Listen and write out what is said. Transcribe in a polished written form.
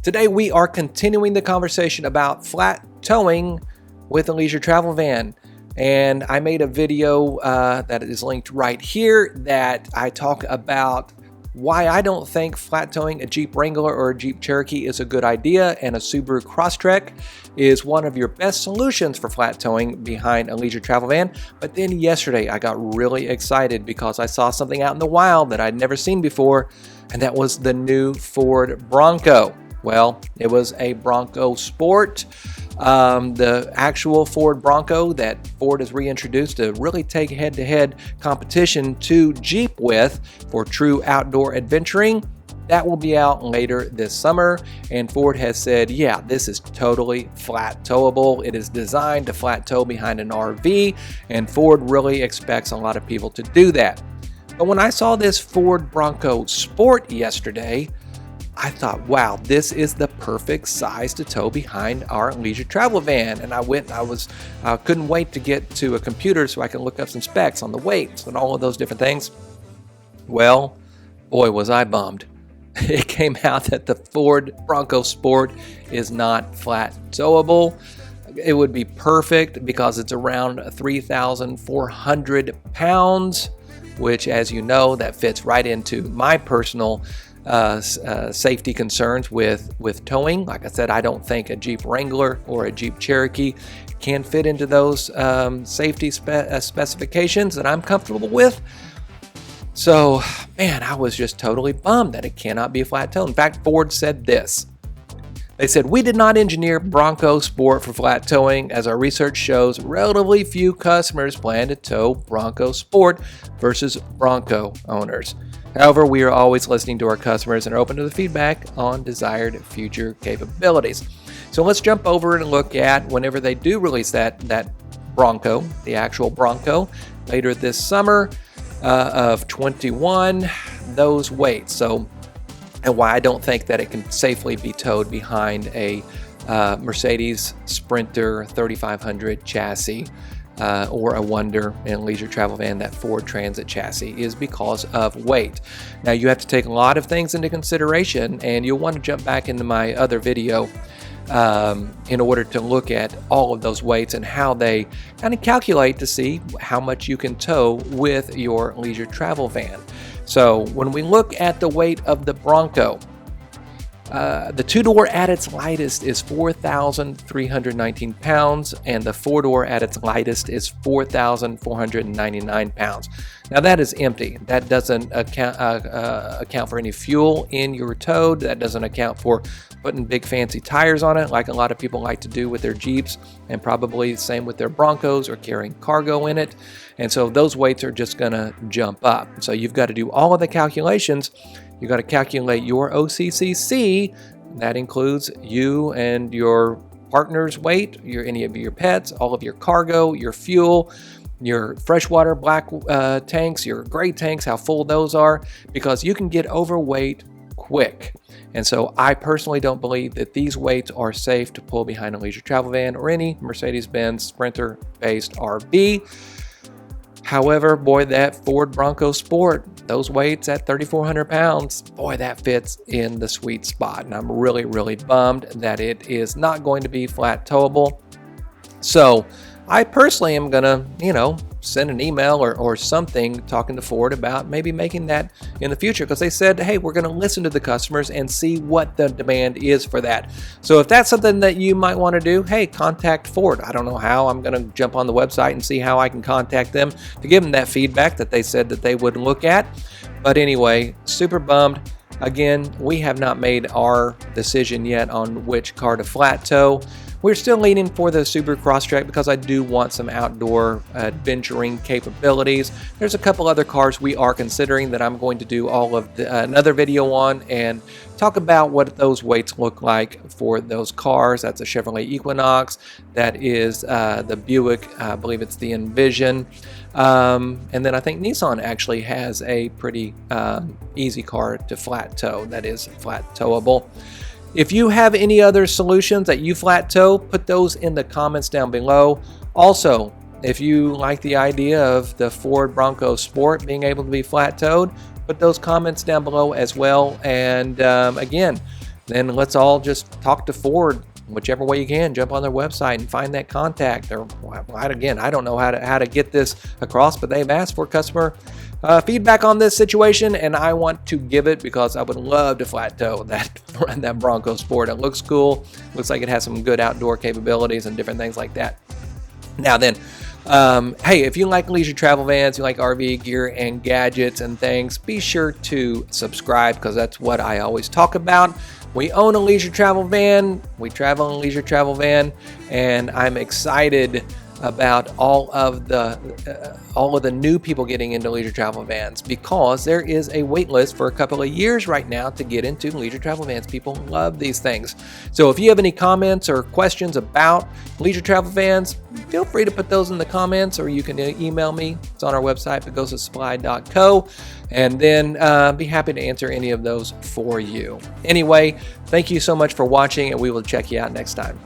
Today we are continuing the conversation about flat towing with a leisure travel van. And I made a video that is linked right here that I talk about why I don't think flat towing a Jeep Wrangler or a Jeep Cherokee is a good idea, and a Subaru Crosstrek is one of your best solutions for flat towing behind a leisure travel van. But then yesterday I got really excited because I saw something out in the wild that I'd never seen before, and that was the new Ford Bronco. Well, it was a Bronco Sport, the actual Ford Bronco that Ford has reintroduced to really take head-to-head competition to Jeep with for true outdoor adventuring. That will be out later this summer, and Ford has said, yeah, this is totally flat towable. It is designed to flat tow behind an RV, and Ford really expects a lot of people to do that. But when I saw this Ford Bronco Sport yesterday, I thought, wow, this is the perfect size to tow behind our leisure travel van. And I couldn't wait to get to a computer so I can look up some specs on the weights and all of those different things. Well, boy, was I bummed. It came out that the Ford Bronco Sport is not flat towable. It would be perfect because it's around 3,400 pounds, which, as you know, that fits right into my personal safety concerns with towing. Like I said, I don't think a Jeep Wrangler or a Jeep Cherokee can fit into those safety specifications that I'm comfortable with. So, man, I was just totally bummed that it cannot be a flat tow. In fact, Ford said this. They said, "We did not engineer Bronco Sport for flat towing, as our research shows relatively few customers plan to tow Bronco Sport versus Bronco owners. However, we are always listening to our customers and are open to the feedback on desired future capabilities." So let's jump over and look at whenever they do release that Bronco, the actual Bronco, later this summer of 21, those weights. So, and why I don't think that it can safely be towed behind a Mercedes Sprinter 3500 chassis or a Wonder and leisure travel van, that Ford Transit chassis, is because of weight. Now, you have to take a lot of things into consideration, and you'll want to jump back into my other video in order to look at all of those weights and how they kind of calculate to see how much you can tow with your leisure travel van. So when we look at the weight of the Bronco, the two-door at its lightest is 4,319 pounds, and the four-door at its lightest is 4,499 pounds. Now that is empty. That doesn't account for any fuel in your tow. That doesn't account for putting big fancy tires on it like a lot of people like to do with their Jeeps, and probably the same with their Broncos, or carrying cargo in it. And so those weights are just gonna jump up. So you've got to do all of the calculations. You got to calculate your OCCC. That includes you and your partner's weight, any of your pets, all of your cargo, your fuel, your freshwater black tanks, your gray tanks, how full those are, because you can get overweight quick. And so I personally don't believe that these weights are safe to pull behind a leisure travel van or any Mercedes-Benz Sprinter-based RV. However, boy, that Ford Bronco Sport, those weights at 3,400 pounds, boy, that fits in the sweet spot. And I'm really, really bummed that it is not going to be flat towable. So I personally am going to, send an email or something talking to Ford about maybe making that in the future, because they said, hey, we're going to listen to the customers and see what the demand is for that. So if that's something that you might want to do, hey, contact Ford. I don't know how. I'm going to jump on the website and see how I can contact them to give them that feedback that they said that they would look at. But anyway, super bummed. Again, we have not made our decision yet on which car to flat tow. We're still leaning for the Subaru Crosstrek because I do want some outdoor adventuring capabilities. There's a couple other cars we are considering that I'm going to do another video on and talk about what those weights look like for those cars. That's a Chevrolet Equinox. That is the Buick, I believe it's the Envision. And then I think Nissan actually has a pretty easy car to flat tow that is flat towable. If you have any other solutions that you flat tow, put those in the comments down below. Also, if you like the idea of the Ford Bronco Sport being able to be flat towed, put those comments down below as well. And again, then let's all just talk to Ford whichever way you can. Jump on their website and find that contact. Or again, I don't know how to get this across, but they've asked for customer feedback on this situation, and I want to give it because I would love to flat tow that Bronco Sport. It looks cool. Looks like it has some good outdoor capabilities and different things like that. Now then, hey, if you like leisure travel vans, you like RV gear and gadgets and things, be sure to subscribe because that's what I always talk about. We own a leisure travel van, we travel in a leisure travel van, and I'm excited about all of the new people getting into leisure travel vans because there is a wait list for a couple of years right now to get into leisure travel vans. People love these things. So if you have any comments or questions about leisure travel vans, feel free to put those in the comments, or you can email me. It's on our website, pagosasupply.co, and then be happy to answer any of those for you. Anyway, thank you so much for watching, and we will check you out next time.